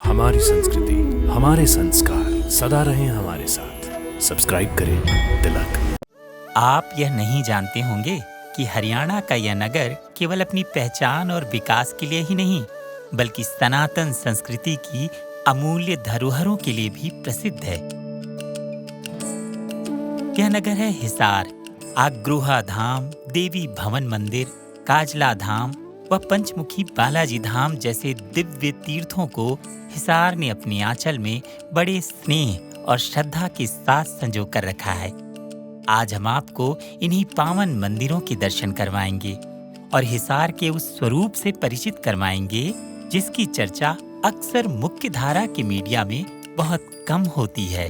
हमारी संस्कृति, हमारे संस्कार सदा रहें हमारे साथ। सब्सक्राइब करें तिलक। आप यह नहीं जानते होंगे कि हरियाणा का यह नगर केवल अपनी पहचान और विकास के लिए ही नहीं, बल्कि सनातन संस्कृति की अमूल्य धरोहरों के लिए भी प्रसिद्ध है। यह नगर है हिसार। आग्रोहा धाम, देवी भवन मंदिर, काजला धाम व पंचमुखी बालाजी धाम जैसे दिव्य तीर्थों को हिसार ने अपने आंचल में बड़े स्नेह और श्रद्धा के साथ संजो कर रखा है। आज हम आपको इन्हीं पावन मंदिरों के दर्शन करवाएंगे और हिसार के उस स्वरूप से परिचित करवाएंगे जिसकी चर्चा अक्सर मुख्य धारा के मीडिया में बहुत कम होती है।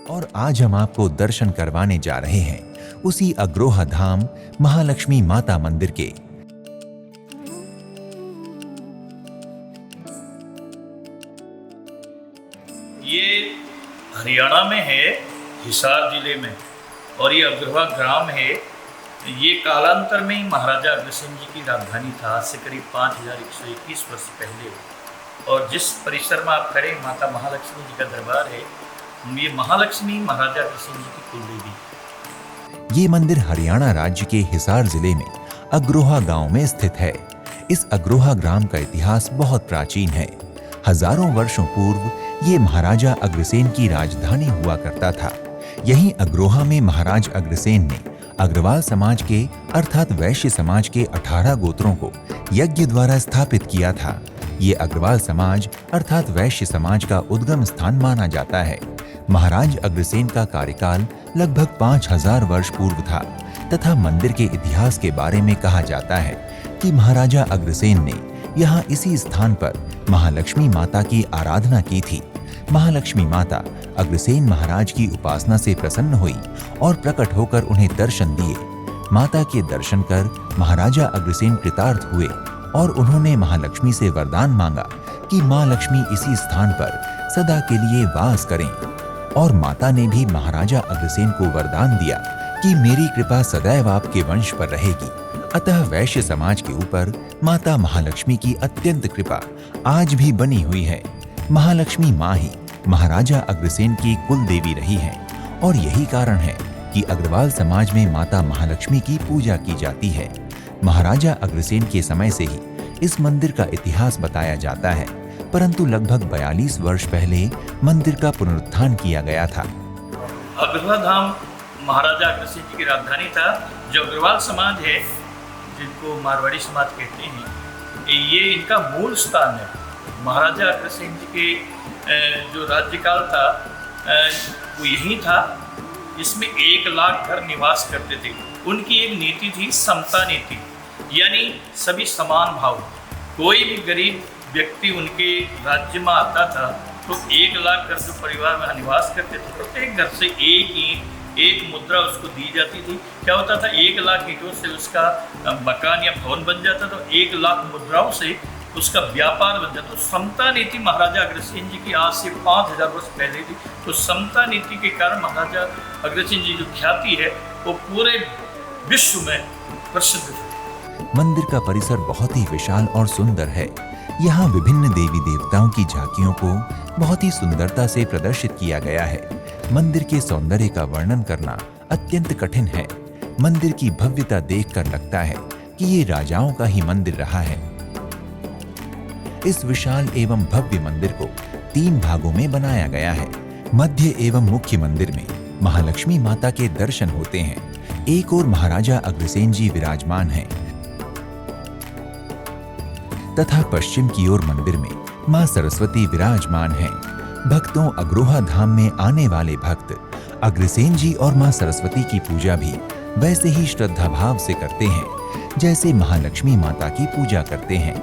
और आज हम आपको दर्शन करवाने जा रहे हैं उसी अग्रोहा धाम महालक्ष्मी माता मंदिर के। ये हरियाणा में है, हिसार जिले में, और ये अग्रोहा ग्राम है। ये कालांतर में ही महाराजा अग्रसेन जी की राजधानी था, आज से करीब 5121 वर्ष पहले। और जिस परिसर में आप खड़े, माता महालक्ष्मी जी का दरबार है। ये महालक्ष्मी महाराजा अग्रसेन जी की कुलदेवी। ये मंदिर हरियाणा राज्य के हिसार जिले में अग्रोहा गांव में स्थित है। इस अग्रोहा ग्राम का इतिहास बहुत प्राचीन है। हजारों वर्षों पूर्व ये महाराजा अग्रसेन की राजधानी हुआ करता था। यहीं अग्रोहा में महाराज अग्रसेन ने अग्रवाल समाज के अर्थात वैश्य समाज के 18 गोत्रों को यज्ञ द्वारा स्थापित किया था। ये अग्रवाल समाज अर्थात वैश्य समाज का उद्गम स्थान माना जाता है। महाराज अग्रसेन का कार्यकाल लगभग 5000 वर्ष पूर्व था तथा मंदिर के इतिहास के बारे में कहा जाता है कि महाराजा अग्रसेन ने यहाँ इसी स्थान पर महालक्ष्मी माता की आराधना की थी। महालक्ष्मी माता अग्रसेन महाराज की उपासना से प्रसन्न हुई और प्रकट होकर उन्हें दर्शन दिए। माता के दर्शन कर महाराजा अग्रसेन कृतार्थ हुए और उन्होंने महालक्ष्मी से वरदान मांगा कि मां लक्ष्मी इसी स्थान पर सदा के लिए वास करें। और माता ने भी महाराजा अग्रसेन को वरदान दिया कि मेरी कृपा सदैव आपके वंश पर रहेगी। अतः वैश्य समाज के ऊपर माता महालक्ष्मी की अत्यंत कृपा आज भी बनी हुई है। महालक्ष्मी माँ ही महाराजा अग्रसेन की कुल देवी रही है और यही कारण है कि अग्रवाल समाज में माता महालक्ष्मी की पूजा की जाती है। महाराजा अग्रसेन के समय से ही इस मंदिर का इतिहास बताया जाता है, परंतु लगभग 42 वर्ष पहले मंदिर का पुनरुत्थान किया गया था। अग्रोहा धाम महाराजा अग्रसेन जी की राजधानी था। जो अग्रवाल समाज है, जिनको मारवाड़ी समाज कहते हैं, ये इनका मूल स्थान है। महाराजा अग्रसेन जी के जो राज्यकाल था वो यही था। इसमें 1 लाख घर निवास करते थे। उनकी एक नीति थी समता नीति, यानी सभी समान भाव। कोई भी गरीब व्यक्ति उनके राज्य में आता था तो 1 लाख घर जो परिवार में निवास करते थे, प्रत्येक घर से एक मुद्रा उसको दी जाती थी। क्या होता था, 1 लाख ईंटों से उसका मकान या भवन बन जाता, तो 1 लाख मुद्राओं से उसका व्यापार बन जाता। तो समता नीति महाराजा अग्रसेन जी की आज से 5000 वर्ष पहले थी। तो समता नीति के कारण महाराजा अग्रसेन जी जो ख्याति है वो पूरे विश्व में प्रसिद्ध है। मंदिर का परिसर बहुत ही विशाल और सुंदर है। यहाँ विभिन्न देवी देवताओं की झांकियों को बहुत ही सुंदरता से प्रदर्शित किया गया है। मंदिर के सौंदर्य का वर्णन करना अत्यंत कठिन है। मंदिर की भव्यता देखकर लगता है कि ये राजाओं का ही मंदिर रहा है। इस विशाल एवं भव्य मंदिर को 3 भागों में बनाया गया है। मध्य एवं मुख्य मंदिर में महालक्ष्मी माता के दर्शन होते हैं। एक ओर महाराजा अग्रसेन जी विराजमान हैं तथा पश्चिम की ओर मंदिर में मां सरस्वती विराजमान हैं। भक्तों, अग्रोहा धाम में आने वाले भक्त अग्रसेन जी और मां सरस्वती की पूजा भी वैसे ही श्रद्धा भाव से करते हैं जैसे महालक्ष्मी माता की पूजा करते हैं।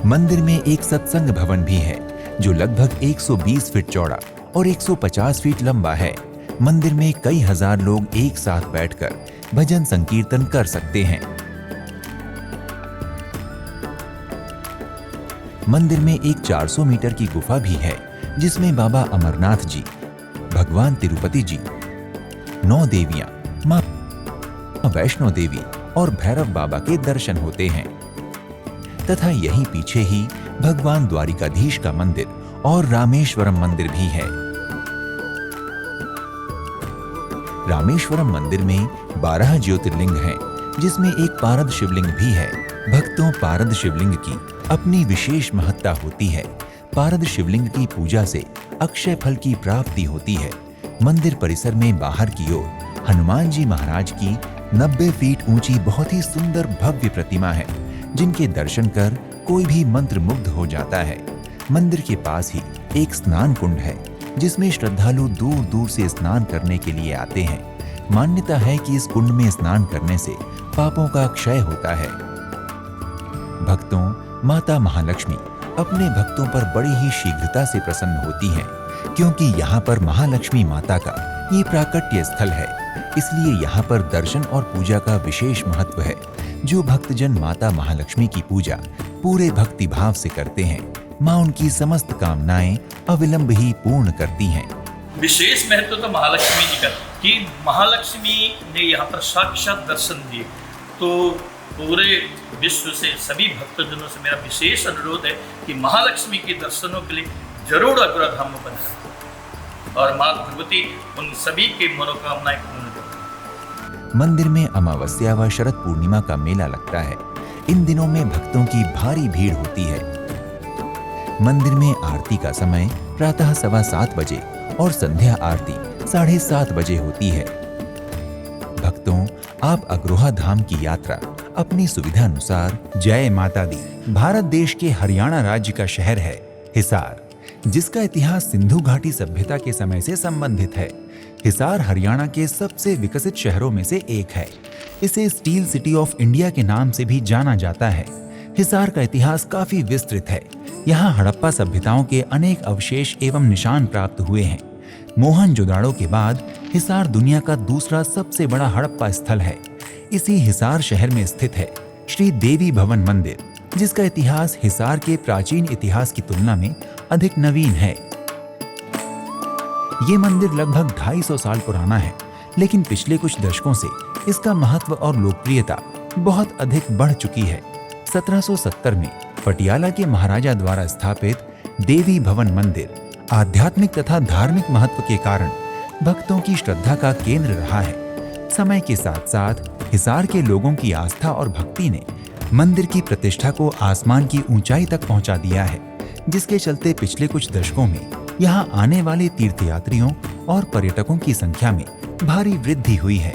मंदिर में एक सत्संग भवन भी है जो लगभग 120 फीट चौड़ा और 150 फीट लंबा है। मंदिर में कई हजार लोग एक साथ बैठकर भजन संकीर्तन कर सकते हैं। मंदिर में एक 400 मीटर की गुफा भी है जिसमें बाबा अमरनाथ जी, भगवान तिरुपति जी, 9 देवियां, मां वैष्णो देवी और भैरव बाबा के दर्शन होते हैं। तथा यहीं पीछे ही भगवान द्वारिकाधीश का मंदिर और रामेश्वरम मंदिर भी है। रामेश्वरम मंदिर में 12 ज्योतिर्लिंग हैं, जिसमें एक पारद शिवलिंग भी है। भक्तों, पारद शिवलिंग की अपनी विशेष महत्ता होती है। पारद शिवलिंग की पूजा से अक्षय फल की प्राप्ति होती है। मंदिर परिसर में बाहर की ओर हनुमान जी महाराज की 90 फीट ऊंची बहुत ही सुंदर भव्य प्रतिमा है, जिनके दर्शन कर कोई भी मंत्रमुग्ध हो जाता है। मंदिर के पास ही एक स्नान कुंड है, जिसमें श्रद्धालु दूर दूर से स्नान करने के लिए आते हैं। मान्यता है कि इस कुंड में स्नान करने से पापों का क्षय होता है। भक्तों, माता महालक्ष्मी अपने भक्तों पर बड़ी ही शीघ्रता से प्रसन्न होती हैं, क्योंकि यहाँ पर महालक्ष्मी माता का ये प्राकट्य स्थल है। इसलिए यहाँ पर दर्शन और पूजा का विशेष महत्व है। जो भक्तजन माता महालक्ष्मी की पूजा पूरे भक्ति भाव से करते हैं, माँ उनकी समस्त कामनाएं अविलंब ही पूर्ण करती हैं। विशेष महत्व तो महालक्ष्मी जी का कि महालक्ष्मी ने यहाँ पर साक्षात दर्शन दिए। तो पूरे विश्व से सभी भक्तजनों से मेरा विशेष अनुरोध है कि महालक्ष्मी के दर्शनों के लिए जरूर अग्रहा धाम में पधारें और माँ भगवती उन सभी के मनोकामनाएं पूर्ण करें। मंदिर में अमावस्या व शरद पूर्णिमा का मेला लगता है। इन दिनों में भक्तों की भारी भीड़ होती है। मंदिर में आरती का समय प्रातः 7:15 बजे और संध्या आरती 7:30 बजे होती है। भक्तों, आप अग्रोहा धाम की यात्रा अपनी सुविधा अनुसार जय माता दी। भारत देश के हरियाणा राज्य का शहर है हिसार, जिसका इतिहास सिंधु घाटी सभ्यता के समय से संबंधित है। हिसार हरियाणा के सबसे विकसित शहरों में से एक है। इसे स्टील सिटी ऑफ इंडिया के नाम से भी जाना जाता है। हिसार का इतिहास काफी विस्तृत है। यहाँ हड़प्पा सभ्यताओं के अनेक अवशेष एवं निशान प्राप्त हुए हैं। मोहनजोदाड़ो के बाद हिसार दुनिया का दूसरा सबसे बड़ा हड़प्पा स्थल है। इसी हिसार शहर में स्थित है श्री देवी भवन मंदिर, जिसका इतिहास हिसार के प्राचीन इतिहास की तुलना में अधिक नवीन है। ये मंदिर लगभग 250 साल पुराना है, लेकिन पिछले कुछ दशकों से इसका महत्व और लोकप्रियता बहुत अधिक बढ़ चुकी है। 1770 में पटियाला के महाराजा द्वारा स्थापित देवी भवन मंदिर आध्यात्मिक तथा धार्मिक महत्व के कारण भक्तों की श्रद्धा का केंद्र रहा है। समय के साथ साथ हिसार के लोगों की आस्था और भक्ति ने मंदिर की प्रतिष्ठा को आसमान की ऊंचाई तक पहुंचा दिया है, जिसके चलते पिछले कुछ दशकों में यहां आने वाले तीर्थयात्रियों और पर्यटकों की संख्या में भारी वृद्धि हुई है।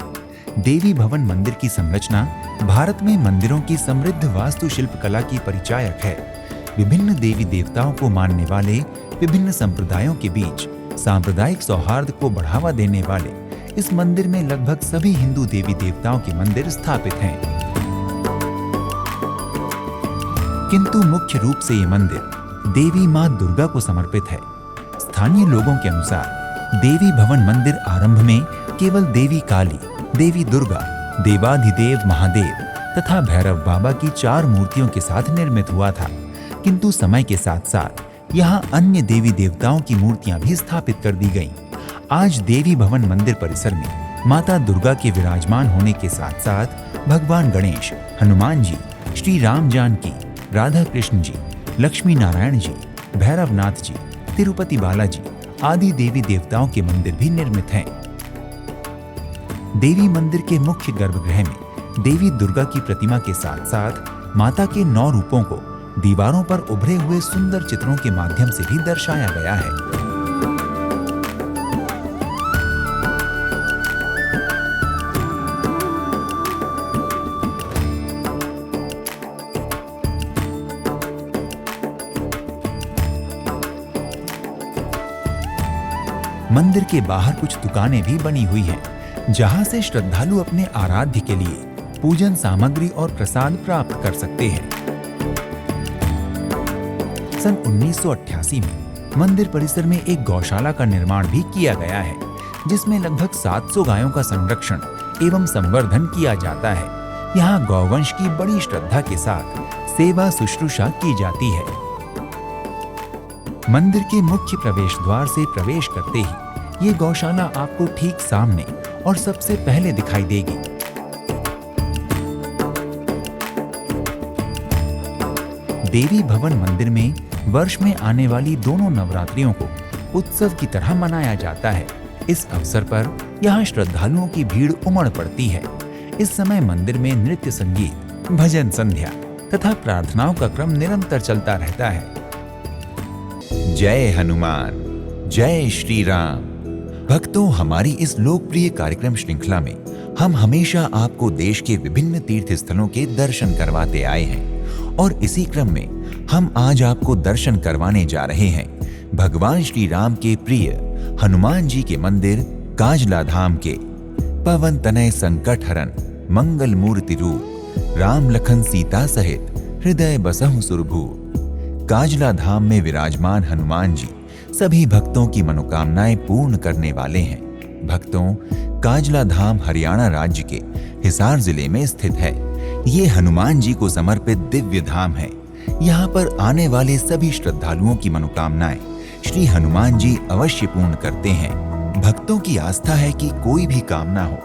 देवी भवन मंदिर की संरचना भारत में मंदिरों की समृद्ध वास्तुशिल्प कला की परिचायक है। विभिन्न देवी देवताओं को मानने वाले विभिन्न संप्रदायों के बीच सांप्रदायिक सौहार्द को बढ़ावा देने वाले इस मंदिर में लगभग सभी हिंदू देवी देवताओं के मंदिर स्थापित हैं। किंतु मुख्य रूप से ये मंदिर देवी मां दुर्गा को समर्पित है। स्थानीय लोगों के अनुसार देवी भवन मंदिर आरंभ में केवल देवी काली, देवी दुर्गा, देवाधिदेव महादेव तथा भैरव बाबा की 4 मूर्तियों के साथ निर्मित हुआ था, किंतु समय के साथ साथ यहाँ अन्य देवी देवताओं की मूर्तियां भी स्थापित कर दी गईं। आज देवी भवन मंदिर परिसर में माता दुर्गा के विराजमान होने के साथ साथ भगवान गणेश, हनुमान जी, श्री राम जानकी, राधा कृष्ण जी, लक्ष्मी नारायण जी, भैरवनाथ जी, तिरुपति बालाजी आदि देवी देवताओं के मंदिर भी निर्मित हैं। देवी मंदिर के मुख्य गर्भगृह में देवी दुर्गा की प्रतिमा के साथ साथ माता के 9 रूपों को दीवारों पर उभरे हुए सुंदर चित्रों के माध्यम से भी दर्शाया गया है। मंदिर के बाहर कुछ दुकानें भी बनी हुई हैं, जहां से श्रद्धालु अपने आराध्य के लिए पूजन सामग्री और प्रसाद प्राप्त कर सकते हैं। सन 1988 में मंदिर परिसर में एक गौशाला का निर्माण भी किया गया है, जिसमें लगभग 700 गायों का संरक्षण एवं संवर्धन किया जाता है। यहाँ गौवंश की बड़ी श्रद्धा के साथ सेवा शुश्रूषा की जाती है। मंदिर के मुख्य प्रवेश द्वार से प्रवेश करते ही ये गौशाला आपको ठीक सामने और सबसे पहले दिखाई देगी। देवी भवन मंदिर में वर्ष में आने वाली दोनों नवरात्रियों को उत्सव की तरह मनाया जाता है। इस अवसर पर यहाँ श्रद्धालुओं की भीड़ उमड़ पड़ती है। इस समय मंदिर में नृत्य, संगीत, भजन संध्या तथा प्रार्थनाओं का क्रम निरंतर चलता रहता है। जय हनुमान, जय श्री राम। भक्तों, हमारी इस लोकप्रिय कार्यक्रम श्रृंखला में हम हमेशा आपको देश के विभिन्न तीर्थ स्थलों के दर्शन करवाते आए हैं और इसी क्रम में हम आज आपको दर्शन करवाने जा रहे हैं भगवान श्री राम के प्रिय हनुमान जी के मंदिर काजला धाम के। पवन तनय संकट हरन मंगल मूर्ति रूप, राम लखन सीता सहित हृदय बसहु सुरभूप। काजला धाम में विराजमान हनुमान जी सभी भक्तों की मनोकामनाएं पूर्ण करने वाले हैं। भक्तों, काजला धाम हरियाणा राज्य के हिसार जिले में स्थित है। ये हनुमान जी को समर्पित दिव्य धाम है। यहाँ पर आने वाले सभी श्रद्धालुओं की मनोकामनाएं श्री हनुमान जी अवश्य पूर्ण करते हैं। भक्तों की आस्था है कि कोई भी कामना हो,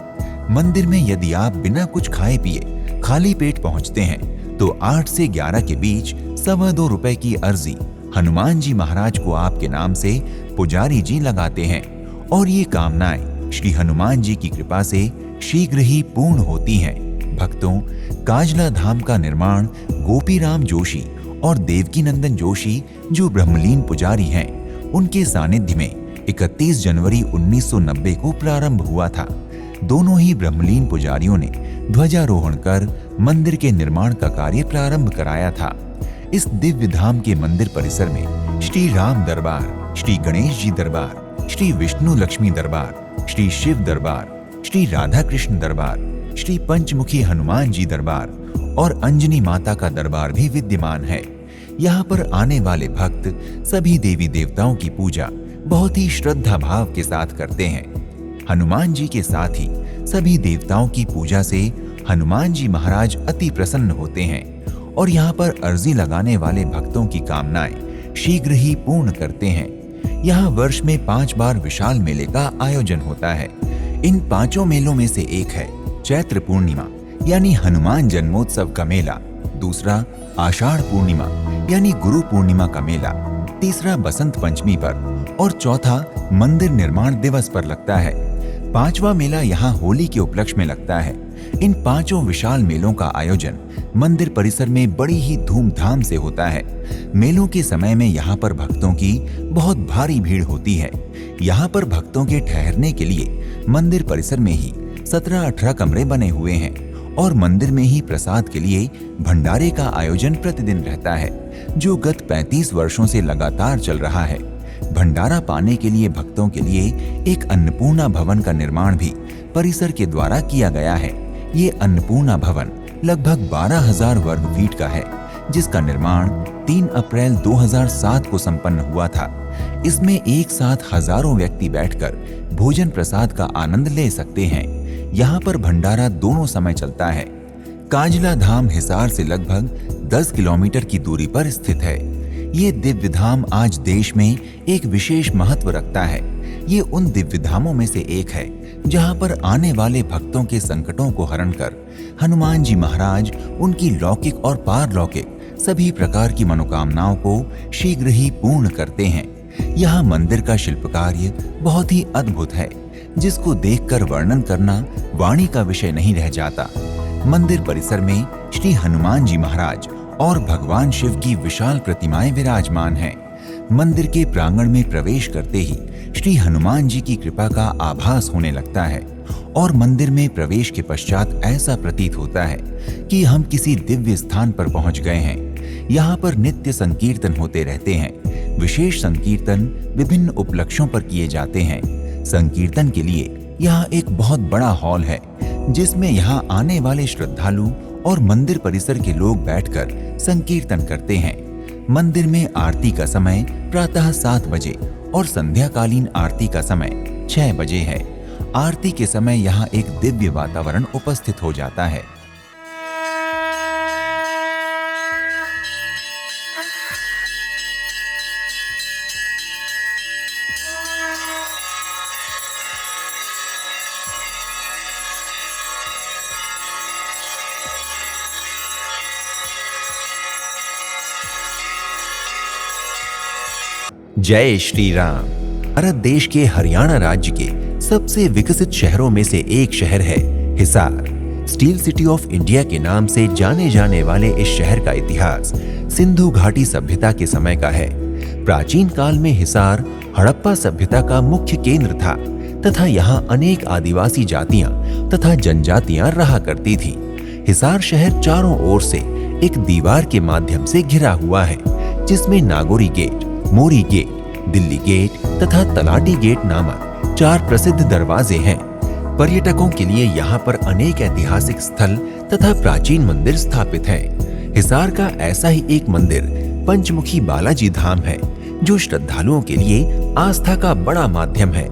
मंदिर में यदि आप बिना कुछ खाए पिए खाली पेट पहुंचते हैं तो 8 से 11 के बीच 2.25 रुपए की अर्जी हनुमान जी महाराज को आपके नाम से पुजारी जी लगाते हैं और ये कामनाएं श्री हनुमान जी की कृपा से शीघ्र ही पूर्ण होती हैं। भक्तों, काजला धाम का निर्माण गोपीराम जोशी और देवकी नंदन जोशी जो ब्रह्मलीन पुजारी हैं, उनके सानिध्य में 31 जनवरी 1990 को प्रारंभ हुआ था। दोनों ही ब्रह्मलीन पुजारियों ने ध्वजारोहण कर मंदिर के निर्माण का कार्य प्रारंभ कराया था। इस दिव्य धाम के मंदिर परिसर में श्री राम दरबार, श्री गणेश जी दरबार, श्री विष्णु लक्ष्मी दरबार, श्री शिव दरबार, श्री राधा कृष्ण दरबार, श्री पंचमुखी हनुमान जी दरबार और अंजनी माता का दरबार भी विद्यमान है। यहाँ पर आने वाले भक्त सभी देवी देवताओं की पूजा बहुत ही श्रद्धा भाव के साथ करते हैं। हनुमान जी के साथ ही सभी देवताओं की पूजा से हनुमान जी महाराज अति प्रसन्न होते हैं और यहाँ पर अर्जी लगाने वाले भक्तों की कामनाएं शीघ्र ही पूर्ण करते हैं। यहाँ वर्ष में 5 बार विशाल मेले का आयोजन होता है। इन 5 मेलों में से एक है चैत्र पूर्णिमा यानी हनुमान जन्मोत्सव का मेला, दूसरा आषाढ़ पूर्णिमा यानी गुरु पूर्णिमा का मेला, तीसरा बसंत पंचमी पर और चौथा मंदिर निर्माण दिवस पर लगता है। 5वां मेला यहाँ होली के उपलक्ष्य में लगता है। इन 5 विशाल मेलों का आयोजन मंदिर परिसर में बड़ी ही धूमधाम से होता है। मेलों के समय में यहाँ पर भक्तों की बहुत भारी भीड़ होती है। यहाँ पर भक्तों के ठहरने के लिए मंदिर परिसर में ही 17-18 कमरे बने हुए हैं और मंदिर में ही प्रसाद के लिए भंडारे का आयोजन प्रतिदिन रहता है, जो गत 35 वर्षों से लगातार चल रहा है। भंडारा पाने के लिए भक्तों के लिए एक अन्नपूर्णा भवन का निर्माण भी परिसर के द्वारा किया गया है। ये अन्नपूर्णा भवन लगभग 12,000 वर्ग फीट का है, जिसका निर्माण 3 अप्रैल 2007 को संपन्न हुआ था। इसमें एक साथ हजारों व्यक्ति बैठकर भोजन प्रसाद का आनंद ले सकते हैं। यहाँ पर भंडारा दोनों समय चलता है। काजला धाम हिसार से लगभग 10 किलोमीटर की दूरी पर स्थित है। ये दिव्य धाम आज देश में एक विशेष महत्व रखता है। ये उन दिव्य धामों में से एक है जहाँ पर आने वाले भक्तों के संकटों को हरण कर हनुमान जी महाराज उनकी लौकिक और पारलौकिक सभी प्रकार की मनोकामनाओं को शीघ्र ही पूर्ण करते हैं। यहाँ मंदिर का शिल्प कार्य बहुत ही अद्भुत है, जिसको देखकर वर्णन करना वाणी का विषय नहीं रह जाता। मंदिर परिसर में श्री हनुमान जी महाराज और भगवान शिव की विशाल प्रतिमाएं विराजमान हैं। मंदिर के प्रांगण में प्रवेश करते ही श्री हनुमान जी की कृपा का आभास होने लगता है और मंदिर में प्रवेश के पश्चात ऐसा प्रतीत होता है कि हम किसी दिव्य स्थान पर पहुंच गए हैं। यहाँ पर नित्य संकीर्तन होते रहते हैं। विशेष संकीर्तन विभिन्न उपलक्ष्यों पर किए जाते हैं। संकीर्तन के लिए यहाँ एक बहुत बड़ा हॉल है, जिसमें यहाँ आने वाले श्रद्धालु और मंदिर परिसर के लोग बैठकर संकीर्तन करते हैं। मंदिर में आरती का समय प्रातः 7 बजे और संध्याकालीन आरती का समय 6 बजे है। आरती के समय यहाँ एक दिव्य वातावरण उपस्थित हो जाता है। जय श्री राम। भारत देश के हरियाणा राज्य के सबसे विकसित शहरों में से एक शहर है Hisar. Steel city of India के नाम से जाने जाने वाले इस शहर का इतिहास सिंधु घाटी सभ्यता के समय का है। प्राचीन काल में हिसार हड़प्पा सभ्यता का मुख्य केंद्र था तथा यहाँ अनेक आदिवासी जातियां तथा जनजातियां रहा करती थी। हिसार शहर चारों ओर से एक दीवार के माध्यम से घिरा हुआ है, जिसमें नागोरी गेट, मोरी गेट, दिल्ली गेट तथा तलाटी गेट नामक 4 प्रसिद्ध दरवाजे हैं। पर्यटकों के लिए यहाँ पर अनेक ऐतिहासिक स्थल तथा प्राचीन मंदिर स्थापित हैं। हिसार का ऐसा ही एक मंदिर पंचमुखी बालाजी धाम है, जो श्रद्धालुओं के लिए आस्था का बड़ा माध्यम है।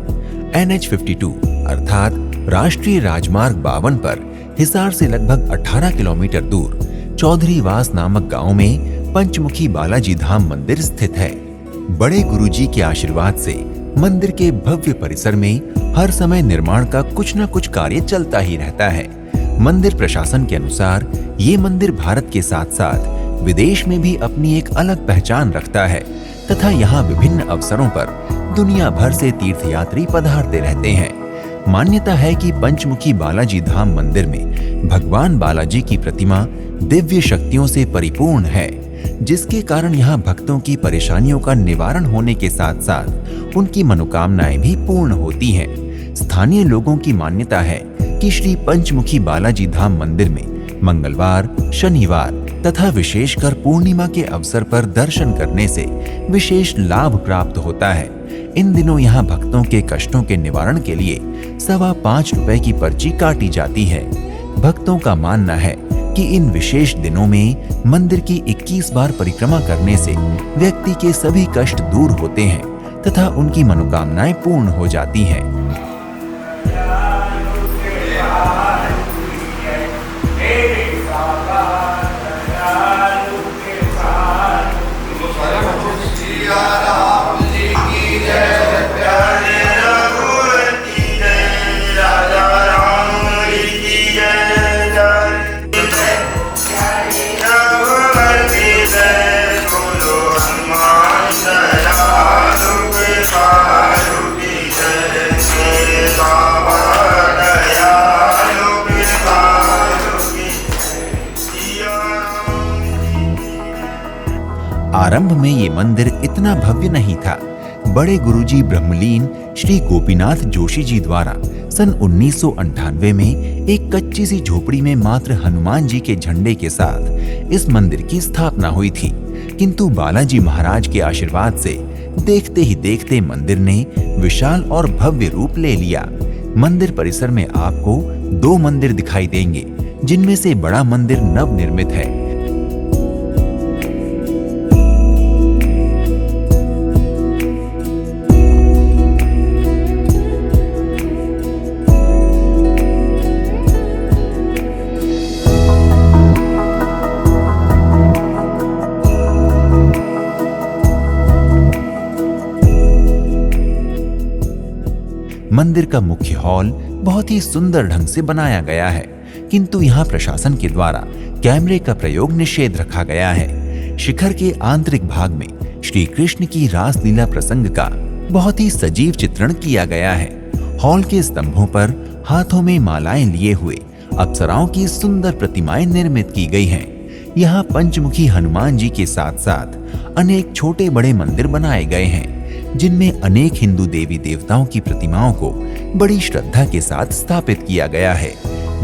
NH52 अर्थात राष्ट्रीय राजमार्ग 52 पर हिसार से लगभग 18 किलोमीटर दूर चौधरीवास नामक गांव में पंचमुखी बालाजी धाम मंदिर स्थित है। बड़े गुरुजी के आशीर्वाद से मंदिर के भव्य परिसर में हर समय निर्माण का कुछ न कुछ कार्य चलता ही रहता है। मंदिर प्रशासन के अनुसार ये मंदिर भारत के साथ साथ विदेश में भी अपनी एक अलग पहचान रखता है तथा यहाँ विभिन्न अवसरों पर दुनिया भर से तीर्थयात्री पधारते रहते हैं। मान्यता है कि पंचमुखी बालाजी धाम मंदिर में भगवान बालाजी की प्रतिमा दिव्य शक्तियों से परिपूर्ण है, जिसके कारण यहाँ भक्तों की परेशानियों का निवारण होने के साथ साथ उनकी मनोकामनाएं भी पूर्ण होती हैं। स्थानीय लोगों की मान्यता है कि श्री पंचमुखी बालाजी धाम मंदिर में मंगलवार, शनिवार तथा विशेषकर पूर्णिमा के अवसर पर दर्शन करने से विशेष लाभ प्राप्त होता है। इन दिनों यहाँ भक्तों के कष्टों के निवारण के लिए 5.25 रुपए की पर्ची काटी जाती है। भक्तों का मानना है कि इन विशेष दिनों में मंदिर की 21 बार परिक्रमा करने से व्यक्ति के सभी कष्ट दूर होते हैं तथा उनकी मनोकामनाएं पूर्ण हो जाती हैं। आरंभ में ये मंदिर इतना भव्य नहीं था। बड़े गुरुजी ब्रह्मलीन श्री गोपीनाथ जोशी जी द्वारा सन 1998 में एक कच्ची सी झोपड़ी में मात्र हनुमान जी के झंडे के साथ इस मंदिर की स्थापना हुई थी, किंतु बालाजी महाराज के आशीर्वाद से देखते ही देखते मंदिर ने विशाल और भव्य रूप ले लिया। मंदिर परिसर में आपको 2 मंदिर दिखाई देंगे, जिनमें से बड़ा मंदिर नवनिर्मित है। मंदिर का मुख्य हॉल बहुत ही सुंदर ढंग से बनाया गया है, किंतु यहाँ प्रशासन के द्वारा कैमरे का प्रयोग निषेध रखा गया है। शिखर के आंतरिक भाग में श्री कृष्ण की रासलीला प्रसंग का बहुत ही सजीव चित्रण किया गया है। हॉल के स्तंभों पर हाथों में मालाएं लिए हुए अप्सराओं की सुंदर प्रतिमाएं निर्मित की गई हैं। यहाँ पंचमुखी हनुमान जी के साथ साथ अनेक छोटे बड़े मंदिर बनाए गए हैं, जिनमें अनेक हिंदू देवी देवताओं की प्रतिमाओं को बड़ी श्रद्धा के साथ स्थापित किया गया है।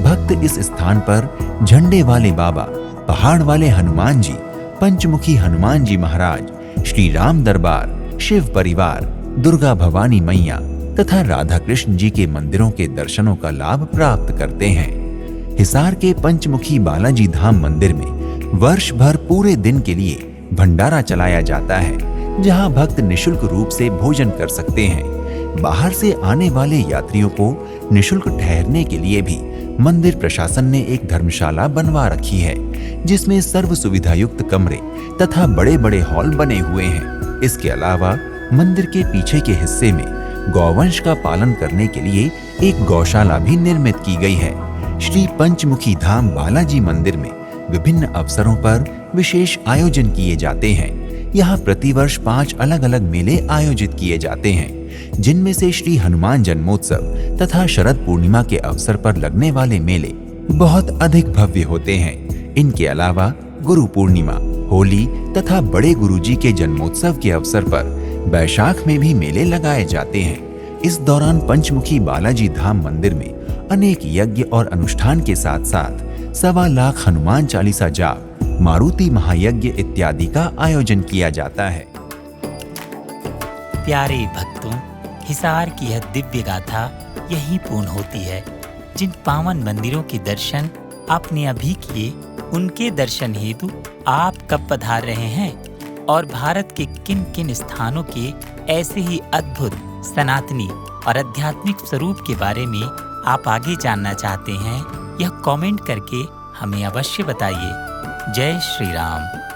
भक्त इस स्थान पर झंडे वाले बाबा, पहाड़ वाले हनुमान जी, पंचमुखी हनुमान जी महाराज, श्री राम दरबार, शिव परिवार, दुर्गा भवानी मैया तथा राधा कृष्ण जी के मंदिरों के दर्शनों का लाभ प्राप्त करते हैं। हिसार के पंचमुखी बालाजी धाम मंदिर में वर्ष भर पूरे दिन के लिए भंडारा चलाया जाता है, जहां भक्त निशुल्क रूप से भोजन कर सकते हैं। बाहर से आने वाले यात्रियों को निशुल्क ठहरने के लिए भी मंदिर प्रशासन ने एक धर्मशाला बनवा रखी है, जिसमें सर्व सुविधा युक्त कमरे तथा बड़े बड़े हॉल बने हुए हैं। इसके अलावा मंदिर के पीछे के हिस्से में गौवंश का पालन करने के लिए एक गौशाला भी निर्मित की गई है। श्री पंचमुखी धाम बालाजी मंदिर में विभिन्न अवसरों पर विशेष आयोजन किए जाते हैं। यहाँ प्रतिवर्ष 5 अलग-अलग मेले आयोजित किए जाते हैं, जिनमें से श्री हनुमान जन्मोत्सव तथा शरद पूर्णिमा के अवसर पर लगने वाले मेले बहुत अधिक भव्य होते हैं। इनके अलावा गुरु पूर्णिमा, होली तथा बड़े गुरुजी के जन्मोत्सव के अवसर पर बैशाख में भी मेले लगाए जाते हैं। इस दौरान पंचमुखी बालाजी धाम मंदिर में अनेक यज्ञ और अनुष्ठान के साथ साथ 1.25 लाख हनुमान चालीसा जाप, मारुति महायज्ञ इत्यादि का आयोजन किया जाता है। प्यारे भक्तों, हिसार की यह दिव्य गाथा यहीं पूर्ण होती है। जिन पावन मंदिरों के दर्शन आपने अभी किए, उनके दर्शन हेतु आप कब पधार रहे हैं और भारत के किन किन स्थानों के ऐसे ही अद्भुत सनातनी और आध्यात्मिक स्वरूप के बारे में आप आगे जानना चाहते हैं, यह कमेंट करके हमें अवश्य बताइए। जय श्री राम।